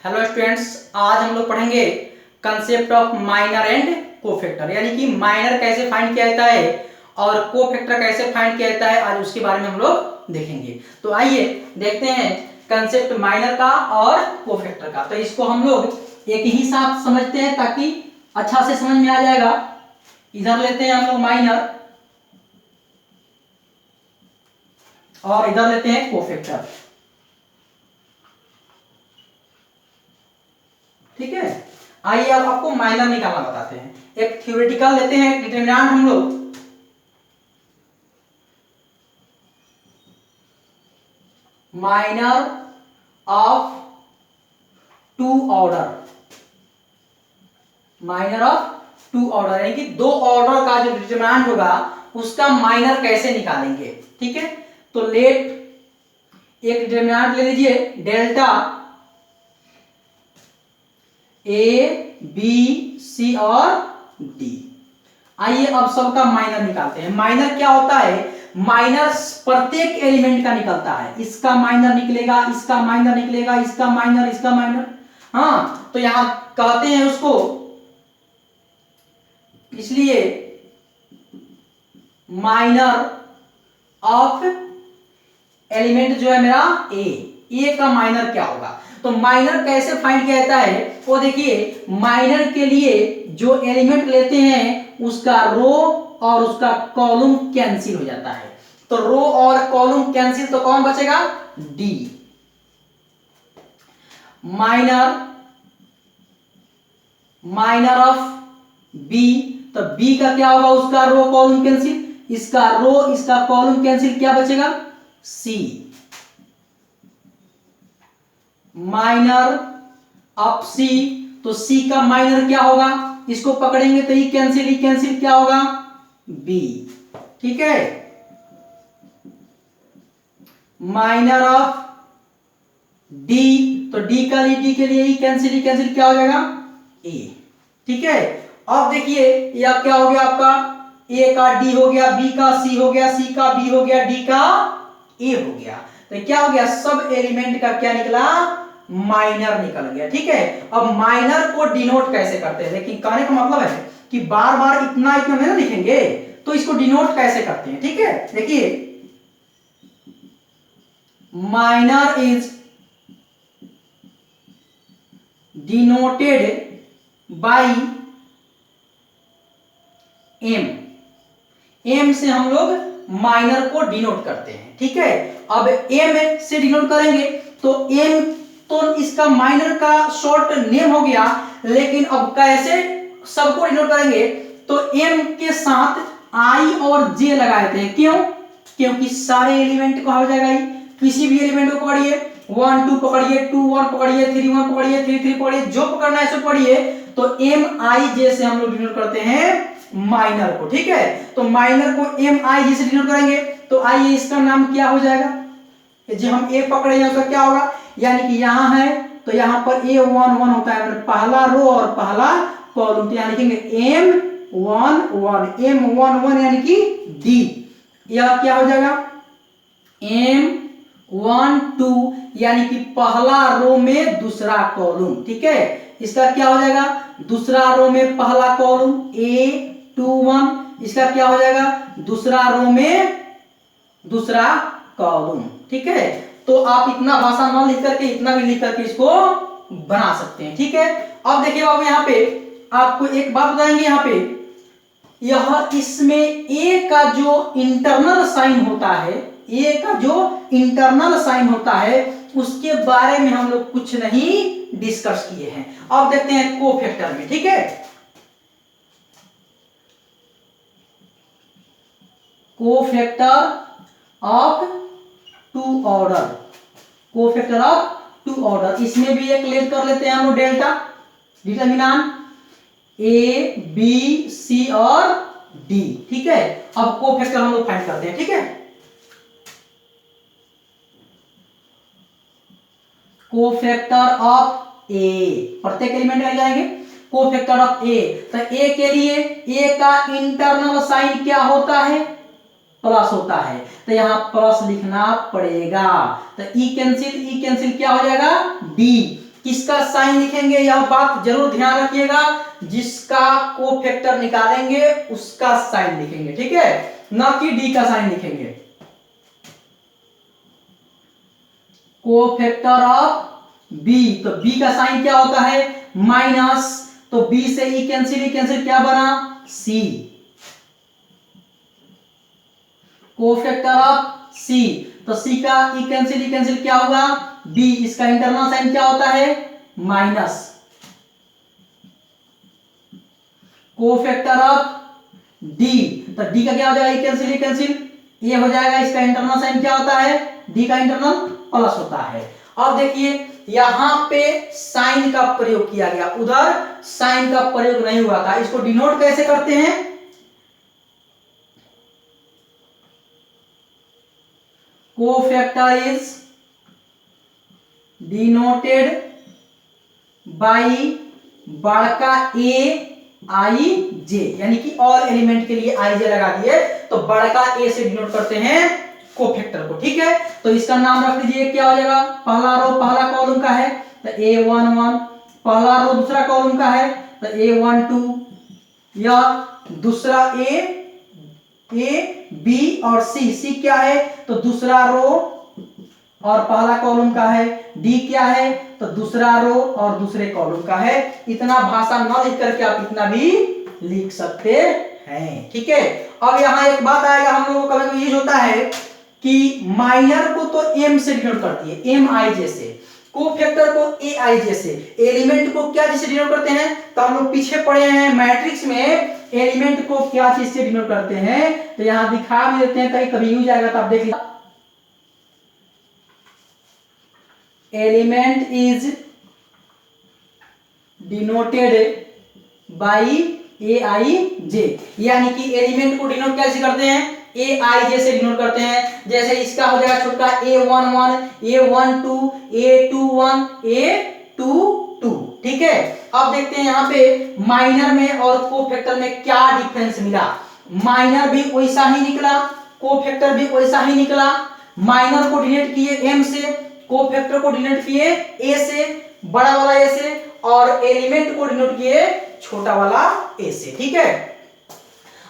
Hello students, आज हम लोग पढ़ेंगे concept of minor and cofactor, यानी कि माइनर कैसे फाइंड किया जाता है और कोफैक्टर कैसे फाइंड किया जाता है। आज उसके बारे में हम लोग देखेंगे। तो आइए देखते हैं कंसेप्ट माइनर का और कोफैक्टर का। तो इसको हम लोग एक ही साथ समझते हैं ताकि अच्छा से समझ में आ जाएगा। इधर लेते हैं हम लोग माइनर और इधर लेते हैं कोफैक्टर। ठीक है, आइए अब आपको माइनर निकालना बताते हैं। एक थ्योरेटिकल लेते हैं, एक डिटरमिनेंट हम लोग। Minor of two order, minor of two order यानी कि दो ऑर्डर का जो डिटरमिनेंट होगा उसका माइनर कैसे निकालेंगे। ठीक है, तो लेट एक डिटरमिनेंट ले लीजिए डेल्टा ए बी सी और डी। आइए अब सबका माइनर निकालते हैं। माइनर क्या होता है? माइनर प्रत्येक एलिमेंट का निकलता है। इसका माइनर निकलेगा, इसका माइनर निकलेगा, इसका माइनर, इसका माइनर। हाँ, तो यहां कहते हैं उसको, इसलिए माइनर ऑफ एलिमेंट जो है मेरा ए का माइनर क्या होगा। तो माइनर कैसे फाइंड किया जाता है वो देखिए। माइनर के लिए जो एलिमेंट लेते हैं उसका रो और उसका कॉलम कैंसिल हो जाता है। तो रो और कॉलम कैंसिल, तो कौन बचेगा? डी। माइनर ऑफ बी, तो बी का क्या होगा? उसका रो कॉलम कैंसिल, इसका रो इसका कॉलम कैंसिल, क्या बचेगा? सी। माइनर ऑफ सी, तो सी का माइनर क्या होगा? इसको पकड़ेंगे तो ई कैंसिल, क्या होगा? बी। ठीक है, माइनर ऑफ डी, तो डी के लिए ई कैंसिल, क्या हो जाएगा? ए। ठीक है, अब देखिए यह क्या हो गया आपका? ए का डी हो गया, बी का सी हो गया, सी का बी हो गया, डी का ए हो गया। तो क्या हो गया? सब एलिमेंट का क्या निकला? माइनर निकल गया। ठीक है, अब माइनर को डिनोट कैसे करते हैं? लेकिन कहने का मतलब है कि बार बार इतना इतना नहीं लिखेंगे, तो इसको डिनोट कैसे करते हैं। ठीक है, देखिए minor is denoted by M से हम लोग माइनर को डिनोट करते हैं। ठीक है, अब एम से डिनोट करेंगे तो एम, तो इसका माइनर का शॉर्ट नेम हो गया। लेकिन अब कैसे सबको डिनोट करेंगे? तो एम के साथ आई और जे लगा देते हैं। क्यों? क्योंकि सारे एलिमेंट को हो जाएगा। किसी भी एलिमेंट को पकड़िए, 1 2 पकड़िए, 2 1 पकड़िए, 3 1 पकड़िए, 3 3 पकड़िए, जो पकड़ना है सो पकड़िए। तो एम आई जे से हम लोग डिनोट करते हैं माइनर को। ठीक है, तो माइनर को एम आई जे से डिनोट करेंगे तो आइए इसका नाम क्या हो जाएगा? जो हम ए पकड़े हैं उसका क्या होगा? यानी कि यहां है तो यहां पर ए 1 1 होता है, मतलब पहला रो और पहला कॉलम। तो यहां लिखेंगे एम 1 1, एम 1 1 यानी कि डी। यह क्या हो जाएगा? एम 1 2 यानी कि पहला रो में दूसरा कॉलम। ठीक है, इसका क्या हो जाएगा? दूसरा रो में पहला कॉलम ए 2 1, इसका क्या हो जाएगा? दूसरा रो में दूसरा कॉलम। ठीक है, तो आप इतना भाषा न लिख करके इतना भी लिख करके इसको बना सकते हैं। ठीक है, अब देखिए बाबू यहां पे आपको एक बात बताएंगे। यहां पे यह इसमें ए का जो इंटरनल साइन होता है, ए का जो इंटरनल साइन होता है उसके बारे में हम लोग कुछ नहीं डिस्कस किए हैं। अब देखते हैं कोफैक्टर में। ठीक है, cofactor of two order, cofactor of two order, इसमें भी एक लेट कर लेते हैं हम लोग delta determinant A B C और डी। ठीक है, अब कोफैक्टर हम लोग फाइंड करते हैं। ठीक है, कोफैक्टर ऑफ ए, प्रत्येक एलिमेंट में जाएंगे। कोफैक्टर ऑफ ए, तो ए के लिए ए का इंटरनल साइन क्या होता है? प्लस होता है, तो यहां प्लस लिखना पड़ेगा। तो ई कैंसिल क्या हो जाएगा? डी। किसका साइन लिखेंगे, यह बात जरूर ध्यान रखिएगा, जिसका कोफैक्टर निकालेंगे उसका साइन लिखेंगे, ठीक है, ना कि डी का साइन लिखेंगे। कोफैक्टर ऑफ बी, तो बी का साइन क्या होता है, माइनस, तो बी से ई कैंसिल, ई कैंसिल, क्या बना, सी। कोफैक्टर ऑफ सी, तो सी का ई कैंसिल, ई कैंसिल, क्या होगा, बी, इसका इंटरनल साइन क्या होता है, माइनस। कोफैक्टर ऑफ डी, तो डी का क्या हो जाएगा, ई कैंसिल, ई कैंसिल, ये हो जाएगा, इसका इंटरनल साइन क्या होता है, डी का इंटरनल प्लस होता है। अब देखिए यहां पे साइन का प्रयोग किया गया, उधर साइन का प्रयोग नहीं हुआ था, इसको डिनोट कैसे करते हैं, कोफैक्टर इज डिनोटेड बाई बड़का ए आई जे, यानी कि ऑल एलिमेंट के लिए आई जे लगा दिए, तो बड़का ए से डिनोट करते हैं कोफैक्टर को, ठीक है। तो इसका नाम रख दीजिए, क्या हो जाएगा, पहला रो पहला कॉलम का है तो A11, पहला रो दूसरा कॉलम का है तो A12, या दूसरा ए बी और सी क्या है, तो दूसरा रो और पहला कॉलम का है, डी क्या है, तो दूसरा रो और दूसरे कॉलम का है। इतना भाषा न लिख करके आप इतना भी लिख सकते हैं, ठीक है। अब यहाँ एक बात आएगा, हम लोगों को कभी कभी यूज होता है कि माइनर को तो एम से डिनोट करती है, एम आई जे से, कोफैक्टर को ए आई जे से, एलिमेंट को क्या चीज से डिनोट करते हैं, तो हम लोग पीछे पढ़े हैं मैट्रिक्स में एलिमेंट को क्या चीज से डिनोट करते हैं, तो यहां दिखा भी देते हैं, कहीं कभी यूज आएगा तो आप देख लीजिए। एलिमेंट इज डिनोटेड बाई ए आई जे, यानी कि एलिमेंट को डिनोट कैसे करते हैं, ए आई जे से डिनोट करते हैं। जैसे इसका हो जाएगा छोटा A11, A12, A21, A22, ठीक है। अब देखते हैं यहाँ पे माइनर में और कोफैक्टर में क्या डिफरेंस मिला। माइनर भी वैसा ही निकला, कोफैक्टर भी वैसा ही निकला। माइनर को डिनोट किए एम से, कोफैक्टर को डिनोट किए ए से, बड़ा वाला ए से, और एलिमेंट को डिनोट किए छोटा वाला ए से, ठीक है।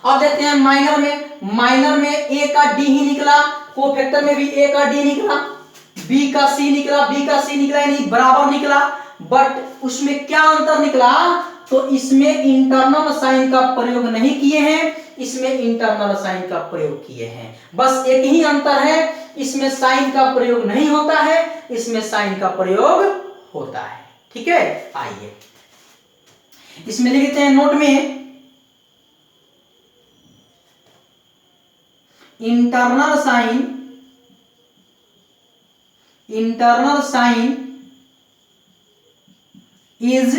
अब देखते हैं माइनर में ए का डी ही निकला, कोफैक्टर में भी ए का डी निकला, बी का सी निकला, बी का सी निकला, यानी बराबर निकला। बट उसमें क्या अंतर निकला, तो इसमें इंटरनल साइन का प्रयोग नहीं किए हैं, इसमें इंटरनल साइन का प्रयोग किए हैं। बस एक ही अंतर है, इसमें साइन का प्रयोग नहीं होता है, इसमें साइन का प्रयोग होता है, ठीक है। आइए इसमें लिख देते हैं नोट में, internal sign is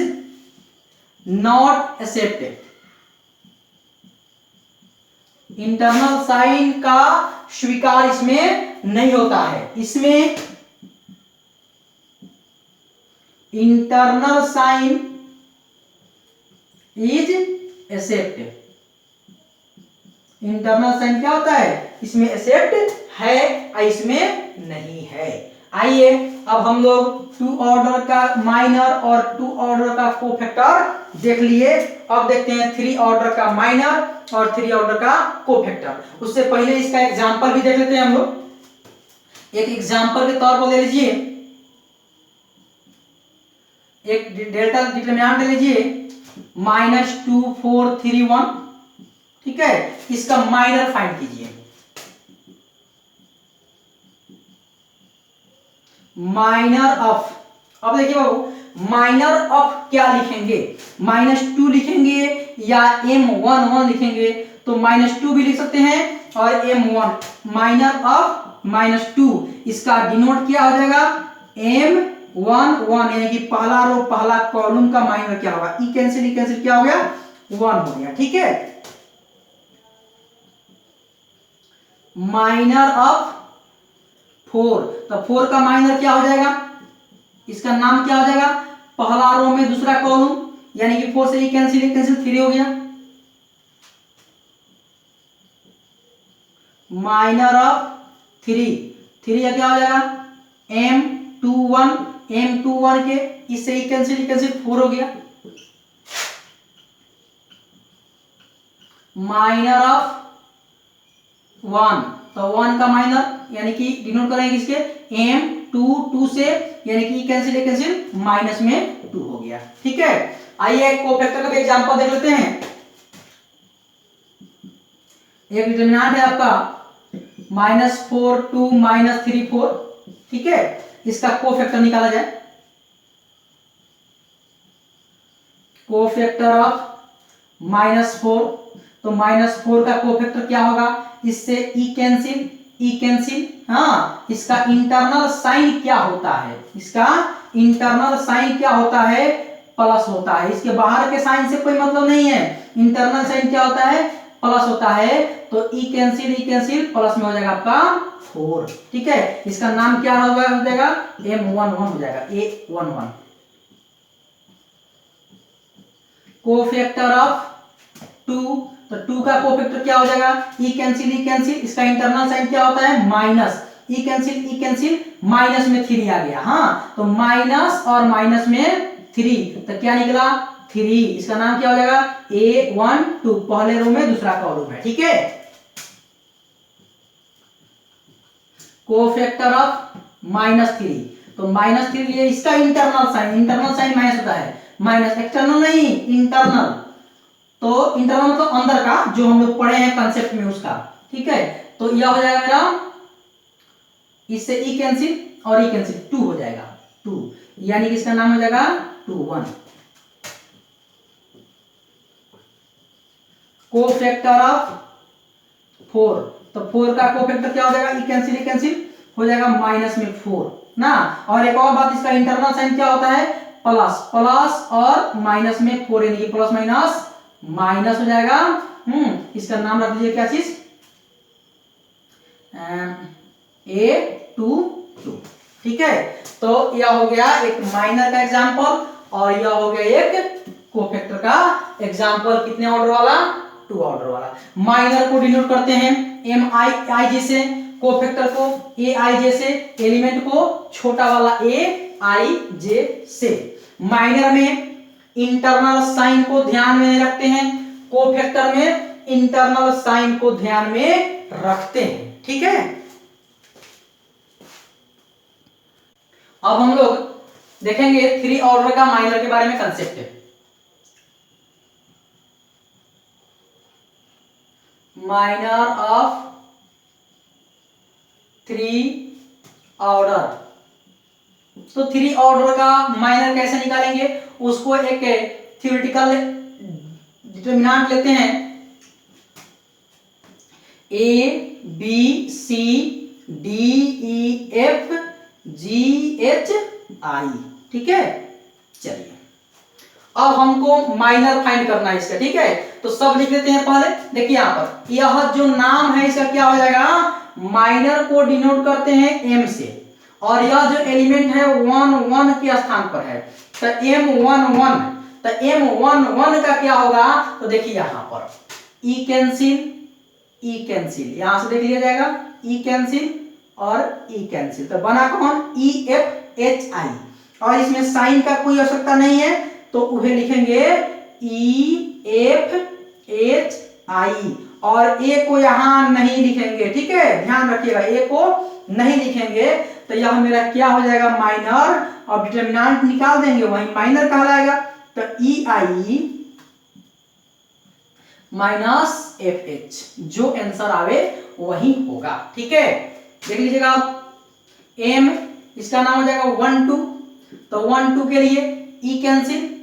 not accepted. Internal sign का स्वीकार इसमें नहीं होता है, इसमें internal sign is accepted. Internal sign क्या होता है, इसमें एक्सेप्ट है, इसमें नहीं है। आइए अब हम लोग टू ऑर्डर का माइनर और टू ऑर्डर का कोफैक्टर देख लिए। अब देखते हैं थ्री ऑर्डर का माइनर और थ्री ऑर्डर का कोफैक्टर। उससे पहले इसका एग्जांपल भी देख लेते हैं हम लोग। एक एग्जांपल के तौर पर ले लीजिए, एक डेल्टा डिटरमिनेंट ले लीजिए, -2 4 3 1, ठीक है। इसका माइनर फाइंड कीजिए। माइनर ऑफ, अब देखिए बाबू माइनर ऑफ क्या लिखेंगे, -2 लिखेंगे या M11 लिखेंगे, तो -2 भी लिख सकते हैं और M1। माइनर ऑफ -2, इसका डिनोट क्या हो जाएगा, M11, यानी कि पहला रो पहला कॉलम का माइनर क्या होगा, ई कैंसिल क्या हो गया, 1 हो गया, ठीक है। माइनर ऑफ 4, तो 4 का माइनर क्या हो जाएगा, इसका नाम क्या हो जाएगा, पहला रो में दूसरा कॉलम, यानी कि 4 से कैंसिल 3 हो गया। माइनर ऑफ 3 का क्या हो जाएगा, M21 के इससे ई कैंसिल 4 हो गया। माइनर ऑफ 1, तो 1 का माइनर यानी कि डिनोट करेंगे इसके m 2 से, यानी कि कैंसिल माइनस में 2 हो गया। ठीक है, आइए एक कोफैक्टर का भी एग्जांपल देख लेते हैं। एक डिटरमिनेंट है आपका -4 2 -3 4। ठीक है, इसका कोफैक्टर निकाला जाए। कोफैक्टर ऑफ -4, तो -4 का कोफैक्टर क्या होगा, इससे ई कैंसिल। हाँ, इसका इंटरनल साइन क्या होता है, इसका इंटरनल साइन क्या होता है, प्लस होता है। इसके बाहर के साइन से कोई मतलब नहीं है, इंटरनल साइन क्या होता है, प्लस होता है। तो ई कैंसिल प्लस में हो जाएगा आपका 4। ठीक है, इसका नाम क्या हो जाएगा, M11 हो जाएगा, A11। कोफैक्टर ऑफ 2, तो 2 का कोफैक्टर क्या हो जाएगा, ई कैंसिल। इसका इंटरनल साइन क्या होता है, माइनस। ई कैंसिल माइनस में 3 आ गया। हाँ, तो माइनस और माइनस में 3, तो क्या निकला 3। इसका नाम क्या हो जाएगा, A12, पहले रो में दूसरा कॉलम है। ठीक है, कोफैक्टर ऑफ -3, तो -3 लिए, इसका इंटरनल साइन माइनस होता है, माइनस, एक्सटर्नल नहीं, इंटरनल। तो इंटरनल मतलब अंदर का, जो हम लोग पढ़े हैं कंसेप्ट में उसका। ठीक है, तो यह हो जाएगा मेरा, इससे ई कैंसिल और ई कैंसिल 2 हो जाएगा, 2, यानी कि इसका नाम हो जाएगा 21। कोफैक्टर ऑफ 4, तो 4 का कोफैक्टर क्या हो जाएगा, ई कैंसिल हो जाएगा माइनस में 4 ना। और एक और बात, इसका इंटरनल साइन क्या होता है, प्लस और माइनस में 4, यानी कि प्लस माइनस हो जाएगा। इसका नाम रख दीजिए क्या चीज, A22। ठीक है, तो यह हो गया एक माइनर का एग्जांपल, और यह हो गया एक कोफैक्टर का एग्जांपल। कितने ऑर्डर वाला, 2 ऑर्डर वाला। माइनर को डिनोट करते हैं MII से, कोफैक्टर को AI से, एलिमेंट को छोटा वाला AIJ से। माइनर में इंटरनल साइन को ध्यान में रखते हैं, कोफैक्टर में इंटरनल साइन को ध्यान में रखते हैं। ठीक है, अब हम लोग देखेंगे 3 ऑर्डर का माइनर के बारे में कंसेप्ट है। माइनर ऑफ 3 ऑर्डर, तो 3 ऑर्डर का माइनर कैसे निकालेंगे, उसको एक थ्योरेटिकल डिटरमिनेंट लेते हैं, ABCDEFGHI। ठीक है, चलिए अब हमको माइनर फाइंड करना है इसका। ठीक है, तो सब लिख लेते हैं पहले। देखिए यहाँ पर यह जो नाम है इसका क्या हो जाएगा, माइनर को डिनोट करते हैं M से, और यह जो एलिमेंट है 1 के स्थान पर है, तो M11, तो M11 का क्या होगा, तो देखिए यहाँ पर ई कैंसिल यहां से देख लिया जाएगा, ई कैंसिल और ई कैंसिल, तो बना कौन, EFHI, और इसमें साइन का कोई आवश्यकता नहीं है, तो उन्हें लिखेंगे EFHI, और ए को यहां नहीं लिखेंगे। ठीक है, ध्यान रखिएगा, ए को नहीं लिखेंगे, तो यह मेरा क्या हो जाएगा, माइनर, और डिटरमिनेंट निकाल देंगे, वही माइनर कहलाएगा। तो EI माइनस FH, जो आंसर आवे वही होगा। ठीक है, देख लीजिएगा आप, M इसका नाम हो जाएगा 1 2, तो 1 2 के लिए ई कैंसिल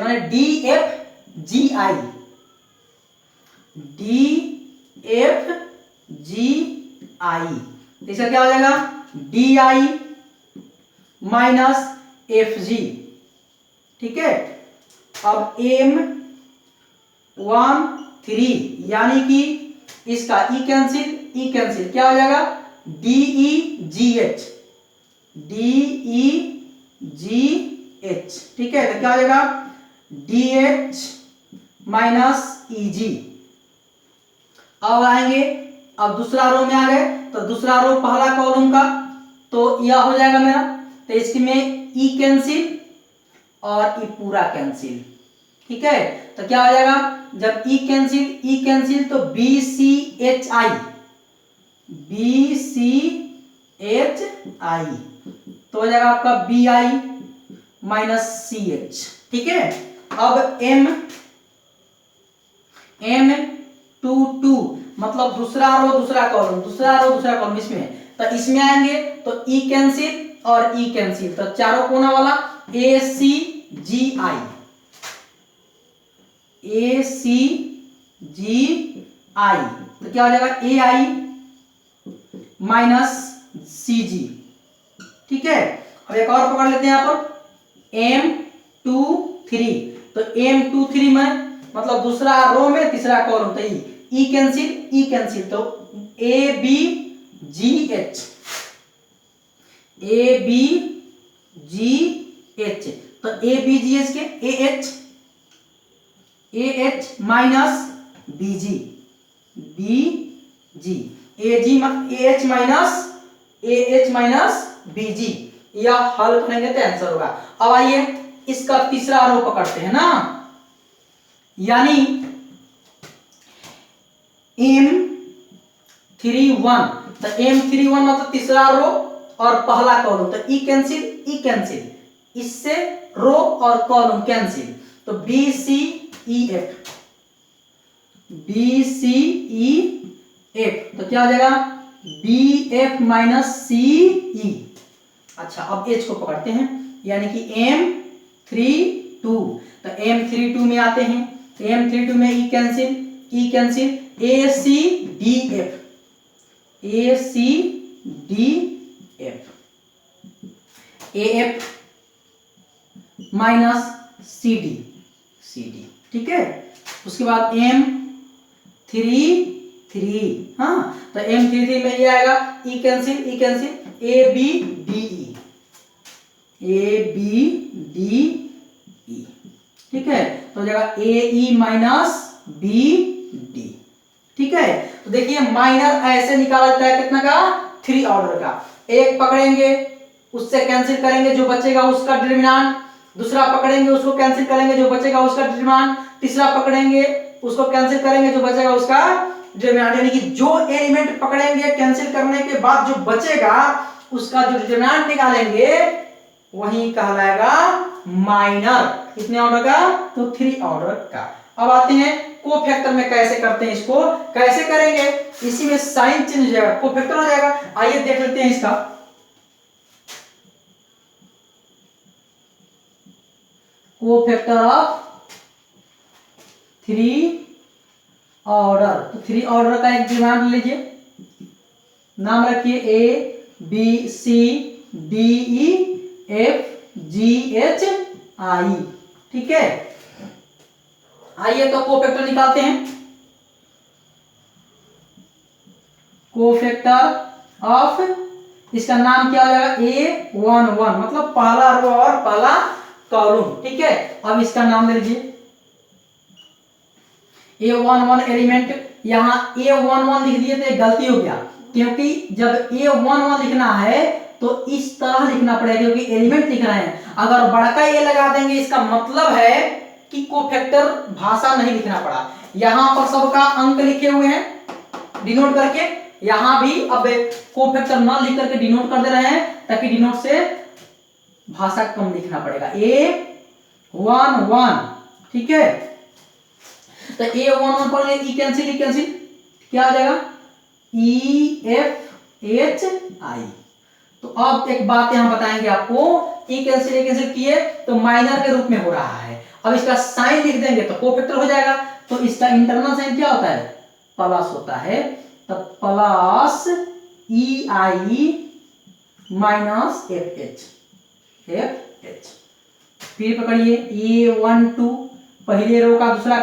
माने DFGI, इसका क्या हो जाएगा, DI माइनस FG। ठीक है, अब M13, यानी कि इसका ई कैंसिल क्या हो जाएगा, DEGH। ठीक है, तो क्या हो जाएगा, DH माइनस EG। अब आएंगे, अब दूसरा रो में आ गए, तो दूसरा रो पहला कॉलम का, तो यह हो जाएगा मेरा, तो इसकी में ई और ई पूरा कैंसिल। ठीक है, तो क्या हो जाएगा, जब ई कैंसिल तो B C H I, B C H I तो हो जाएगा आपका B I minus C H. ठीक है, अब एम टू मतलब दूसरा रो दूसरा कॉलम इसमें, तो इसमें आएंगे तो ई कैंसिल और ई कैंसिल, तो चारों कोना वाला ए सी जी आई, ए सी जी आई, तो क्या हो जाएगा ए आई माइनस सी जी। ठीक है, अब एक और पकड़ लेते हैं यहां पर M23, तो M23 में मतलब दूसरा रो में तीसरा कॉलम, तो ई कैंसिल तो A B G H, A B G H, तो ए बी जी एच के A H minus B G A H minus B G, या हल करेंगे तो आंसर होगा। अब आइए इसका तीसरा रो पकड़ते हैं ना, यानी M31, तो M31 मतलब तीसरा रो और पहला कॉलम, तो ई कैंसिल इससे रो और कॉलम कैंसिल, तो बी सी ई एफ, तो क्या हो जाएगा बी एफ माइनस सी ई। अच्छा, अब एच को पकड़ते हैं, यानी कि M32, तो M32 में आते हैं, तो M32 में E cancel A C D F A F minus C D. ठीक है, उसके बाद M33, हाँ, तो M33 में ये आएगा E cancel A B D E. ठीक है, तो हो जाएगा A E minus B D. ठीक है, तो देखिए माइनर ऐसे निकाला जाता है कितना का, 3 ऑर्डर का, एक पकड़ेंगे उससे कैंसिल करेंगे जो बचेगा उसका डिटरमिनेंट, दूसरा पकड़ेंगे उसको कैंसिल करेंगे जो बचेगा उसका डिटरमिनेंट, तीसरा पकड़ेंगे उसको कैंसिल करेंगे जो बचेगा उसका डिटरमिनेंट, यानी कि जो एलिमेंट पकड़ेंगे कैंसिल करने के बाद जो बचेगा उसका जो डिटरमिनेंट निकालेंगे वही कहलाएगा माइनर। कितने ऑर्डर का, तो 3 ऑर्डर का। अब आते हैं कोफैक्टर में कैसे करते हैं, इसको कैसे करेंगे, इसी में साइन चेंज हो जाएगा, कोफैक्टर हो जाएगा। आइए देख लेते हैं इसका, कोफैक्टर ऑफ 3 ऑर्डर, तो 3 ऑर्डर का एक डिमांड लीजिए, नाम रखिए A B C D E F G H I. ठीक है, आइए तो कोफैक्टर निकालते हैं, कोफैक्टर ऑफ, इसका नाम क्या हो जाएगा A11, मतलब पहला रो और पहला कॉलम। ठीक है, अब इसका नाम दे लीजिए A11 एलिमेंट, यहाँ A11 लिख दिए तो गलती हो गया, क्योंकि जब A11 लिखना है तो इस तरह लिखना पड़ेगा, क्योंकि एलिमेंट लिखना है। अगर बड़का ए लगा देंगे इसका मतलब है कि कोफैक्टर भाषा नहीं लिखना पड़ा। यहां पर सबका अंक लिखे हुए हैं डिनोट करके, यहां भी अब कोफैक्टर ना लिख करके डिनोट कर दे रहे हैं, ताकि डिनोट से भाषा कम लिखना पड़ेगा। A11, ठीक है, तो A11 पर ई कैंसिल क्या आ जाएगा ई एफ एच आई। तो अब एक बात यहां बताएंगे आपको, ई कैंसिल किए तो माइनर के रूप में हो रहा है, अब इसका साइन लिख देंगे तो कोफैक्टर हो जाएगा। तो इसका इंटरनल साइन क्या होता है, प्लस होता है, तो प्लस ई आई माइनस एफ एच। फिर पकड़िए A12, पहले रो का दूसरा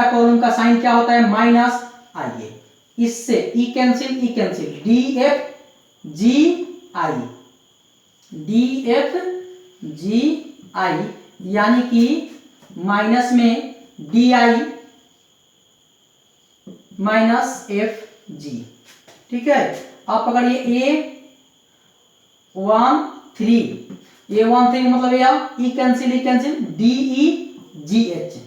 कॉलम का साइन क्या होता है माइनस। आइए इससे E cancel D F G I, यानी कि माइनस में D I minus F G. ठीक है, आप पकड़िए A13, A13 मतलब यह ई कैंसिल DEGH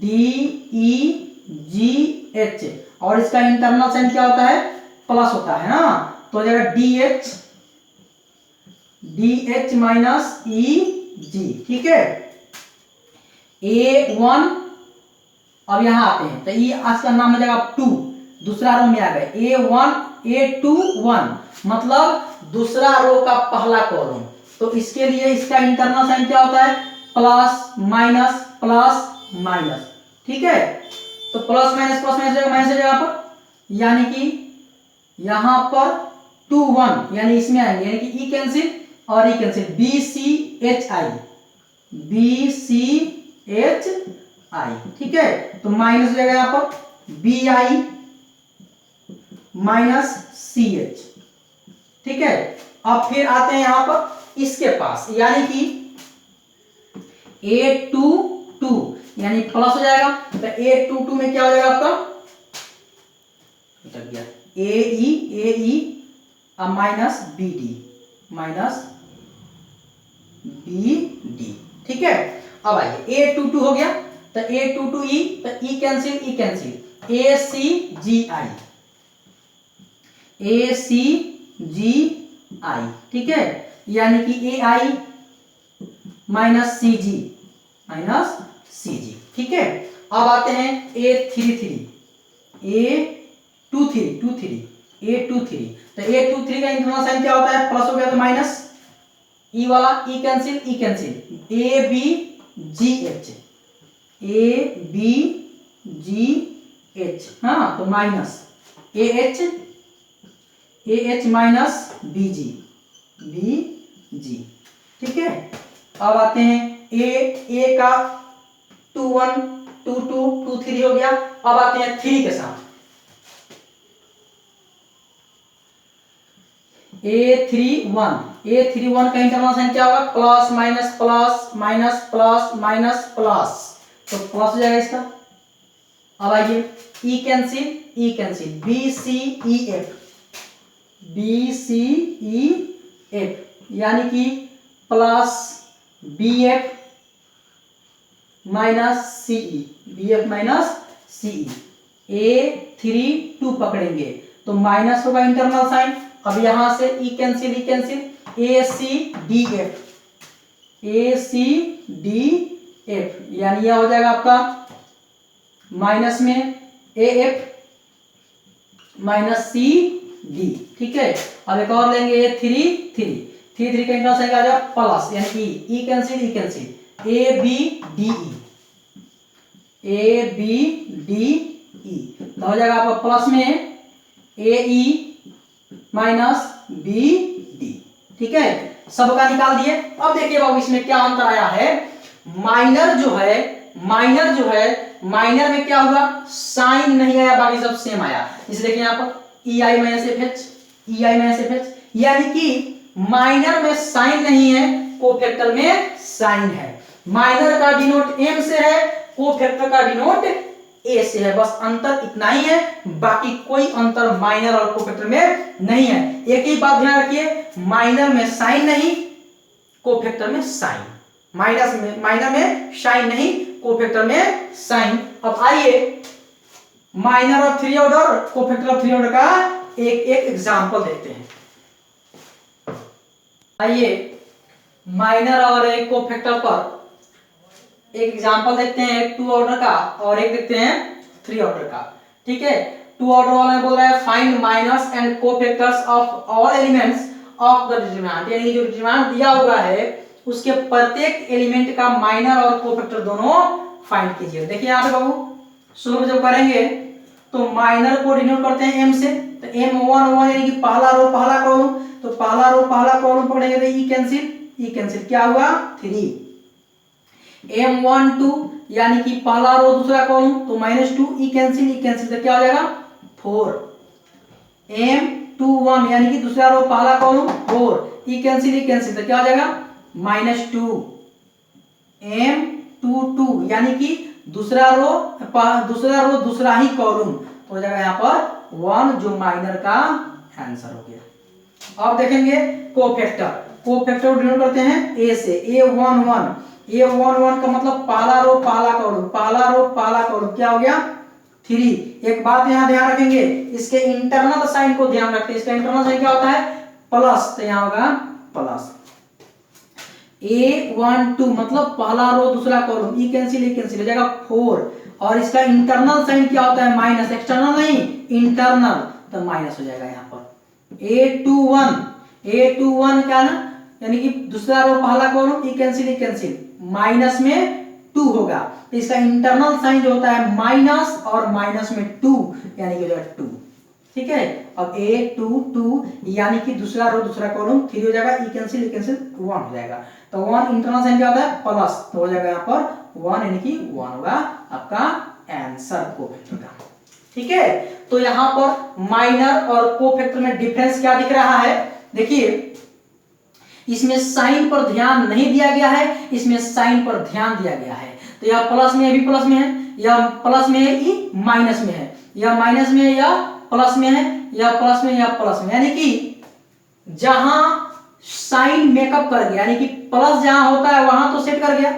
DEGH, और इसका इंटरनल साइन क्या होता है, प्लस होता है ना, तो हो जाएगा DH माइनस EG, ठीक है। A1, अब यहां आते हैं तो ये आज का नाम हो जाएगा 2, दूसरा रो में आ गए A21 मतलब दूसरा रो का पहला कॉलम, तो इसके लिए इसका इंटरनल साइन क्या होता है, प्लस माइनस, ठीक है। तो प्लस माइनस माइनस हो जाएगा पर, यानी कि यहां पर 2 1 यानी इसमें आएंगे, यानी कि ई कैंसिल और ई कैंसिल, BCHI, ठीक है। तो माइनस हो जाएगा यहां पर BI माइनस CH, ठीक है। अब फिर आते हैं यहां पर इसके पास, यानी कि A22 यानी प्लस हो जाएगा, तो A22 में क्या हो जाएगा आपका, AE माइनस BD, ठीक है। अब आइए A22 हो गया, तो A22E, तो E कैंसिल ACGI, ठीक है, यानी कि AI माइनस CG, ठीक है। अब आते हैं A23, तो A23 का इंटरनल साइन क्या होता है, प्लस हो गया तो माइनस, ई वाला ई कैंसिल ABGH, हाँ, तो माइनस AH माइनस BG, ठीक है। अब आते हैं A का 2 1 2 2 2 3 हो गया। अब आते हैं 3 के साथ, A31 का इंटरनल साइन क्या होगा, प्लस माइनस प्लस, तो प्लस हो जाएगा इसका। अब आइए ई कैंसिल BCEF, यानी कि plus BF minus CE, A32 पकड़ेंगे तो माइनस होगा इंटरनल साइन। अब यहां से ई कैंसिल ACDF, यानी यह हो जाएगा आपका माइनस में AF माइनस CD, ठीक है। अब एक और लेंगे A33 का इंटरनल साइन क्या आ जाएगा, प्लस, यानी कि ई कैंसिल ABDE, तो हो जाएगा आपका प्लस में AE माइनस BD, ठीक है। सबका निकाल दिए। अब देखिए बाबू इसमें क्या अंतर आया है, माइनर जो है माइनर में क्या हुआ, साइन नहीं आया, बाकी सब सेम आया। इसे देखिए यहाँ पर EI माइनस FH, यानी कि माइनर में साइन नहीं है, कोफैक्टर में साइन है। माइनर का डिनोट M से है, कोफैक्टर का डिनोट A से है, बस अंतर इतना ही है, बाकी कोई अंतर माइनर और कोफैक्टर में नहीं है। एक ही बात ध्यान रखिए, माइनर में साइन नहीं, कोफैक्टर में साइन, माइनर में साइन नहीं, कोफैक्टर में साइन। अब आइए माइनर और 3 ऑर्डर, कोफैक्टर और 3 ऑर्डर का एक एग्जांपल देखते हैं। आइए माइनर और एक कोफैक्टर पर एक एग्जांपल देखते हैं, 2 ऑर्डर का और एक देखते हैं 3 ऑर्डर का, ठीक है। 2 ऑर्डर वाला बोल रहा है find minus and cofactors of all elements of the determinant, यानी जो डिटरमिनेंट दिया हुआ है उसके प्रत्येक एलिमेंट का माइनर और कोफैक्टर दोनों फाइंड कीजिए। देखिए यहाँ पे बाबू शुरू में जब करेंगे तो माइनर को डिनोट करते हैं M से, तो M1 यानी कि पहला रो पहला कॉलम, तो पहला रो पहला कॉलम पकड़ेंगे तो ई कैंसिल क्या हुआ 3। M12 यानी कि पहला रो दूसरा कॉलम, तो -2 ई कैंसिल तो क्या हो जाएगा 4। M21 यानी कि दूसरा रो पहला कॉलम 4 ई कैंसिल तो क्या हो जाएगा -2। M22 यानी कि दूसरा रो दूसरा ही कॉलम, तो हो जाएगा यहाँ पर 1, जो माइनर का आंसर हो गया। अब देखेंगे कोफैक्टर, कोफैक्टर को डिनोट करते हैं ए से, A11, A11 का मतलब पहला रो पहला कॉलम, पहला रो पहला कॉलम, क्या हो गया 3। एक बात यहाँ ध्यान रखेंगे, इसके इंटरनल साइन को ध्यान रखते हैं, इसका इंटरनल साइन क्या होता है प्लस, तो यहाँ होगा प्लस। A12 मतलब पहला रो दूसरा कॉलम, ई कैंसिल हो जाएगा 4, और इसका इंटरनल साइन क्या होता है माइनस, एक्सटर्नल नहीं इंटरनल, तो माइनस हो जाएगा यहाँ पर। A21 क्या ना, यानी कि दूसरा रो पहला कॉलम, ई कैंसिल माइनस में 2 होगा, तो इसका इंटरनल साइन जो होता है माइनस और माइनस में 2, यानी कि 2, ठीक है। अब A22 यानी कि दूसरा रो दूसरा कॉलम 3 हो जाएगा, ई कैंसिल 1 हो जाएगा, तो 1 इंटरनल साइन क्या होता है प्लस, तो हो जाएगा यहाँ पर 1, यानी कि 1 होगा आपका आंसर कोफैक्टर का, ठीक है। तो यहाँ पर माइनर और कोफैक्टर में डिफरेंस क्या दिख रहा है, देखिए इसमें साइन पर ध्यान नहीं दिया गया है, इसमें साइन पर ध्यान दिया गया है। तो यह प्लस में है, भी प्लस में है, या प्लस में है, ई माइनस में है, या माइनस में है, या प्लस में है, या प्लस में, या प्लस में, यानी कि जहां साइन मेकअप कर गया, यानी कि प्लस जहां होता है वहां तो सेट कर गया,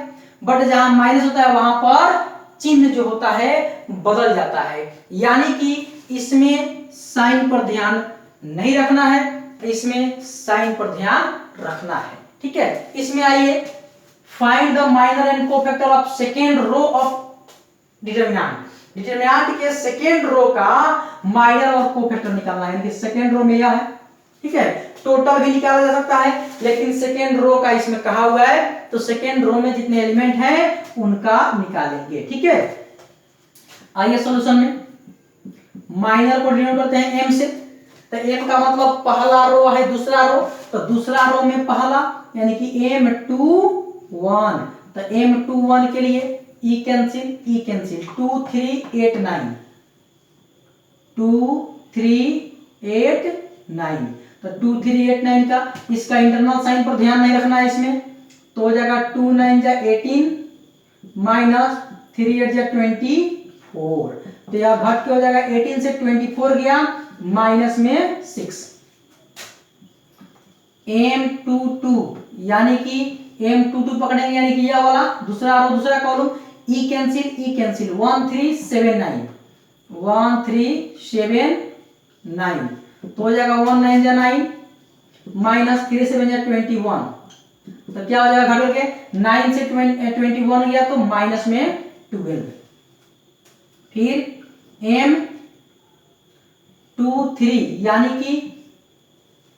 बट जहां माइनस होता है वहां पर चिन्ह जो होता है बदल जाता है, यानी कि इसमें साइन पर ध्यान नहीं रखना है, इसमें साइन पर ध्यान रखना है, ठीक है। इसमें आइए, find the minor and cofactor of second row of determinant, determinant के सेकेंड रो का माइनर और कोफैक्टर निकालना है, यानी कि सेकेंड रो में यह है, ठीक है। टोटल भी निकाला जा सकता है, लेकिन सेकेंड रो का इसमें कहा हुआ है, तो सेकेंड रो में जितने एलिमेंट हैं उनका निकालेंगे, ठीक है। आइए सॉल्यूशन में, माइनर को डिनोट करते हैं m से, तो m का मतलब पहला रो है दूसरा रो, तो दूसरा रो में पहला, यानी कि M21, तो M21 के लिए ई कैंसिल 2 3 8 9, 2 3 8 9, तो 2 3 8 9 का इसका इंटरनल साइन पर ध्यान नहीं रखना है इसमें, तो हो जाएगा 2 9 जा 18 माइनस 3 8 जा 24, तो यह घट के हो जाएगा 18 से 24 गया माइनस में 6। M22 यानी कि M22 पकड़ेंगे, यानी कि यह वाला दूसरा रो दूसरा कॉलम, ई कैंसिल 1 3 7 9, 1 3 7 9, तो हो जाएगा 1 9 जा 9 माइनस 3 7 जा 21, तो क्या हो जाएगा घट करके 9 से 21 गया तो माइनस में 12। फिर M23 यानी कि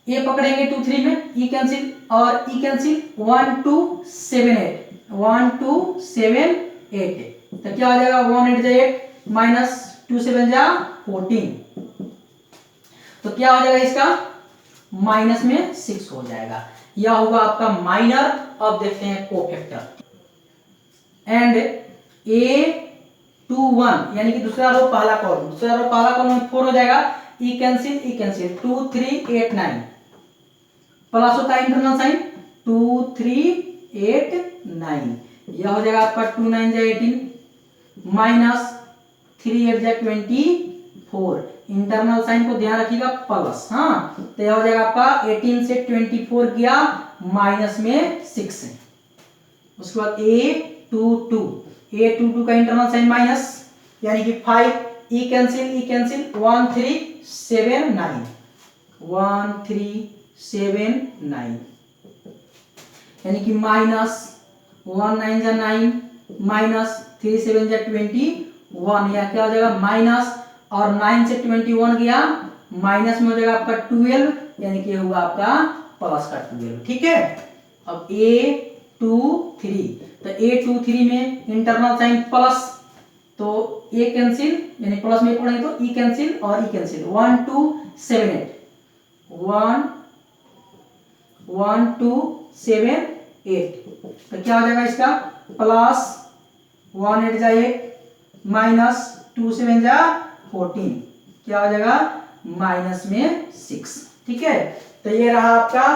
ये पकड़ेंगे 2 3 में, ई कैंसिल और ई कैंसिल 1 2 7 8, 1 2 7 8, तो क्या हो जाएगा 1 8 जा 8 माइनस 2 7 जा 14, तो क्या हो जाएगा इसका माइनस में 6 हो जाएगा, यह होगा आपका माइनर। अब देखते हैं कोफैक्टर, एंड A21 यानी कि दूसरा रो पहला कॉलम, दूसरा रो पहला कॉलम में 4 हो जाएगा, ई कैंसिल 2 3 8 9, प्लस होता है इंटरनल साइन 2 3 8 9, यह हो जाएगा आपका 2 9 जा 18 माइनस 3 8 जा 24, इंटरनल साइन को ध्यान रखिएगा प्लस, हाँ, तो यह हो जाएगा आपका 18 से 24 गया माइनस में 6। उसके बाद A22 का इंटरनल साइन माइनस, यानी कि 5, ई कैंसिल 1 3 7 9, 1 3 7 9, यानी कि माइनस 1 9 जा 9 माइनस 3 7 जा 21, या क्या हो जाएगा माइनस, और 9 से 21 गया माइनस में हो जाएगा आपका 12, यानी कि होगा आपका प्लस का 12, ठीक है। अब A23, तो A23 में इंटरनल साइन प्लस, तो ए कैंसिल यानी प्लस में पढ़ेंगे तो ई कैंसिल और ई कैंसिल 1 2 7 8, 1 1 2 7 8, तो क्या हो जाएगा इसका प्लस 1 8 जा 8 माइनस 2 7 जा 14, क्या हो जाएगा माइनस में 6, ठीक है। तो ये रहा आपका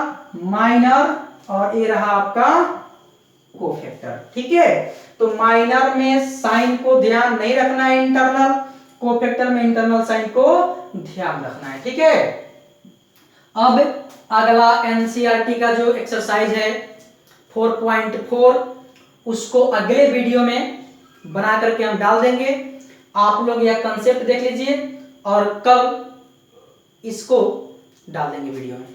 माइनर और ये रहा आपका कोफैक्टर, ठीक है। तो माइनर में साइन को ध्यान नहीं रखना है इंटरनल, कोफैक्टर में इंटरनल साइन को ध्यान रखना है, ठीक है। अब अगला एनसीईआरटी का जो एक्सरसाइज है 4.4 उसको अगले वीडियो में बना करके हम डाल देंगे। आप लोग यह कंसेप्ट देख लीजिए और कल इसको डाल देंगे वीडियो में।